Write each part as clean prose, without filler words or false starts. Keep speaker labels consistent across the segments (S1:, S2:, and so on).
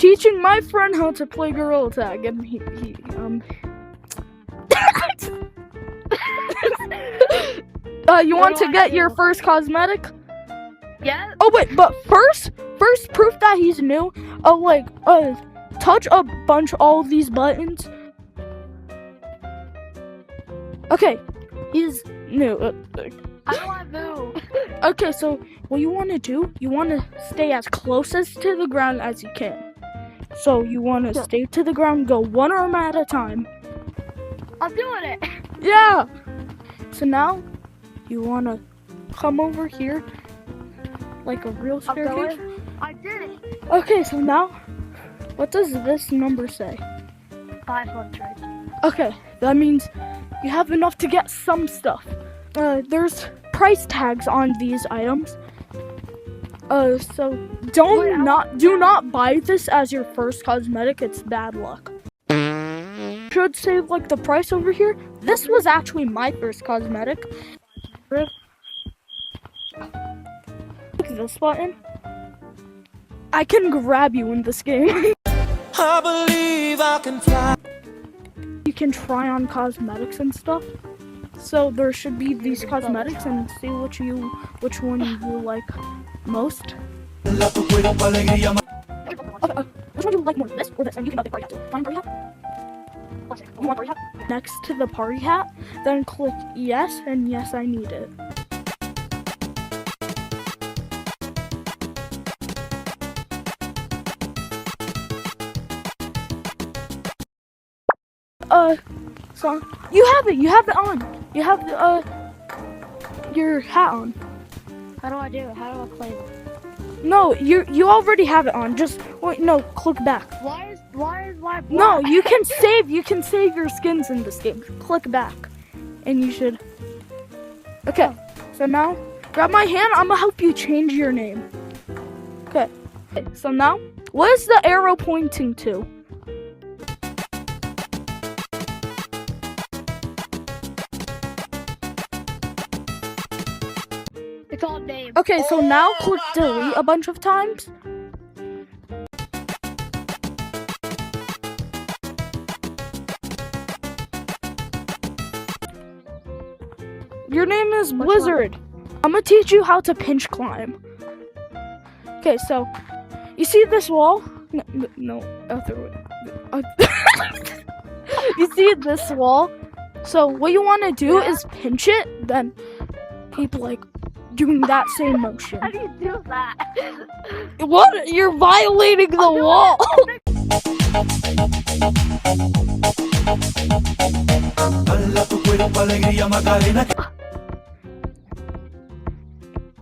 S1: teaching my friend how to play Gorilla Tag, and he you want to get your first cosmetic?
S2: Yeah.
S1: Oh wait, but first proof that he's new. Touch a bunch all these buttons. Okay, he's new.
S2: How do I move?
S1: Okay, so what you want to do? You want to stay as closest to the ground as you can. So you want to stay to the ground, go one arm at a time.
S2: I'm doing it.
S1: Yeah. So now you want to come over here like a real staircase.
S2: I did it.
S1: Okay, so now what does this number say?
S2: 500.
S1: Okay, that means you have enough to get some stuff. There's price tags on these items. So do not buy this as your first cosmetic. It's bad luck. Should save like the price over here. This was actually my first cosmetic. Click this button. I can grab you in this game.
S3: I believe I can fly.
S1: You can try on cosmetics and stuff. So there should be these cosmetics and see which one you like most.
S3: Okay,
S1: which one do you like more, this or this? And you can update party hat too. Find party hat. You want party hat? Next to the party hat, then click yes, and yes, I need it. So you have it on. You have your hat on.
S2: How do I do it? How do I claim it?
S1: No, you already have it on. Just wait, no, click back.
S2: Why is my black?
S1: No, you can save your skins in this game. Click back, and you should. Okay, so now grab my hand. I'm gonna help you change your name. Okay, so now what is the arrow pointing to?
S2: It's all name.
S1: Okay, so now click delete a bunch of times. Your name is Blizzard. I'm gonna teach you how to pinch climb. Okay, so you see this wall? No, other way. You see this wall? So what you want to do is pinch it, then keep like doing that same motion.
S2: How do you do that?
S1: What? You're violating the wall.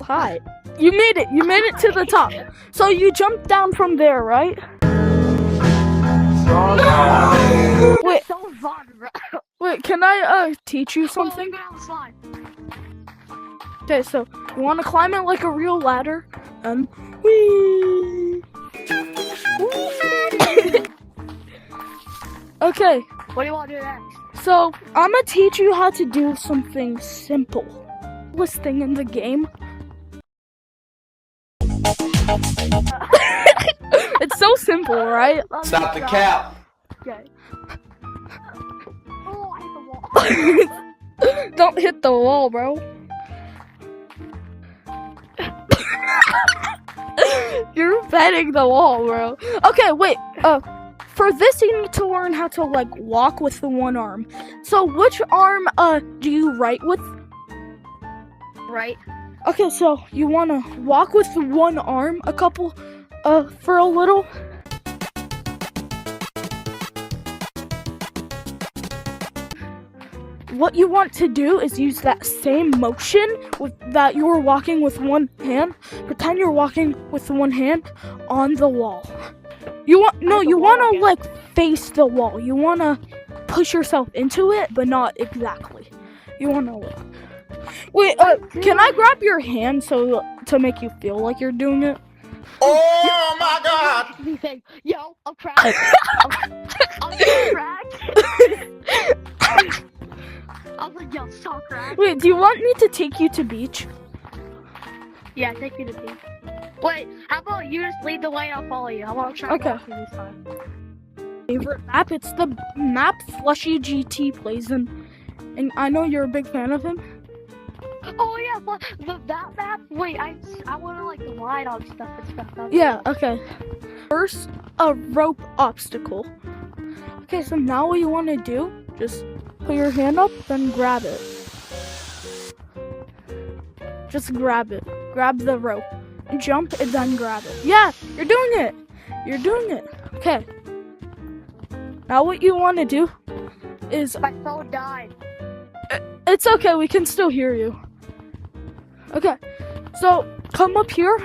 S1: Hi. You made it. You made it to the top. So you jumped down from there, right? Wait.
S2: So fun, bro.
S1: Wait, can I teach you something?
S2: Outside.
S1: Okay, so you want to climb it like a real ladder, and whee! Okay,
S2: What do you want to do next?
S1: so I'm gonna teach you how to do something simple. This thing in the game. It's so simple, right?
S3: Stop the cap.
S2: Okay. Oh, I hit the wall.
S1: Don't hit the wall, bro. You're betting the wall, bro. Okay, wait. For this you need to learn how to like walk with the one arm. So which arm do you write with?
S2: Right.
S1: Okay, so you wanna walk with one arm for a little. What you want to do is use that same motion with that you were walking with one hand. Pretend you're walking with one hand on the wall. You want to like face the wall. You want to push yourself into it, but not exactly. You want to wait. Can I grab your hand to make you feel like you're doing it?
S3: Oh my God!
S2: You think, yo, I'm cracked. I'm cracked. I was like, yo, so cracked.
S1: Wait, do you want me to take you to beach?
S2: Yeah, take me to beach. Wait, how about you just lead the way and I'll follow you? I want to try
S1: Okay.
S2: walking this time.
S1: Favorite map? It's the map Flushy GT plays in. And I know you're a big fan of him.
S2: Oh yeah, but that map. Wait, I want to like glide on stuff and stuff.
S1: Yeah, okay. First, a rope obstacle. Okay, so now what you want to do, just put your hand up, then grab it. Just grab it. Grab the rope. Jump and then grab it. Yeah, you're doing it. You're doing it. Okay. Now what you want to do is...
S2: My phone died.
S1: It's okay, we can still hear you. Okay, so come up here.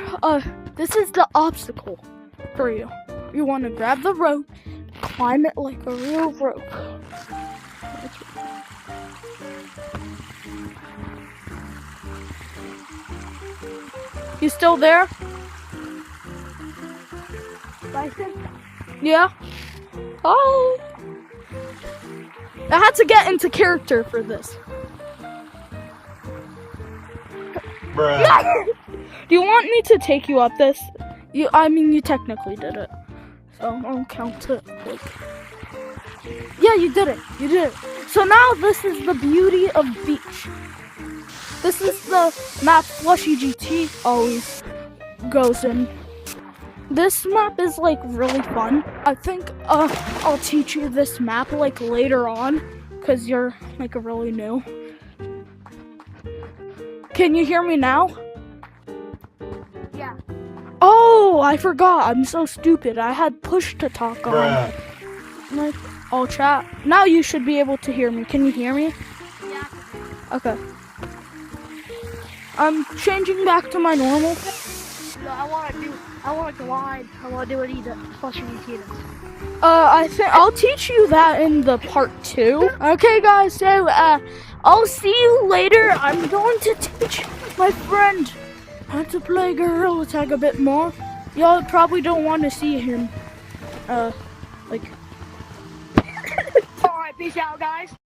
S1: This is the obstacle for you. You want to grab the rope, climb it like a real rope. You still there?
S2: Bison?
S1: Yeah? Oh! I had to get into character for this.
S3: Bruh.
S1: Do you want me to take you up this? I mean, you technically did it. So I'll count it. Like, yeah, you did it. You did it. So now this is the beauty of beach. This is the map Flushy GT always goes in. This map is like really fun. I think I'll teach you this map like later on because you're like really new. Can you hear me now?
S2: Yeah.
S1: Oh, I forgot. I'm so stupid. I had push to talk on.
S3: Bruh.
S1: Like, I'll chat. Now you should be able to hear me. Can you hear me?
S2: Yeah.
S1: Okay. I'm changing back to my normal.
S2: No, I want to glide. I want to do what he does. Flushy routine.
S1: I think I'll teach you that in the part 2. Okay, guys. So, I'll see you later. I'm going to teach my friend how to play Gorilla Tag a bit more. Y'all probably don't want to see him. Like.
S2: All right, peace out, guys.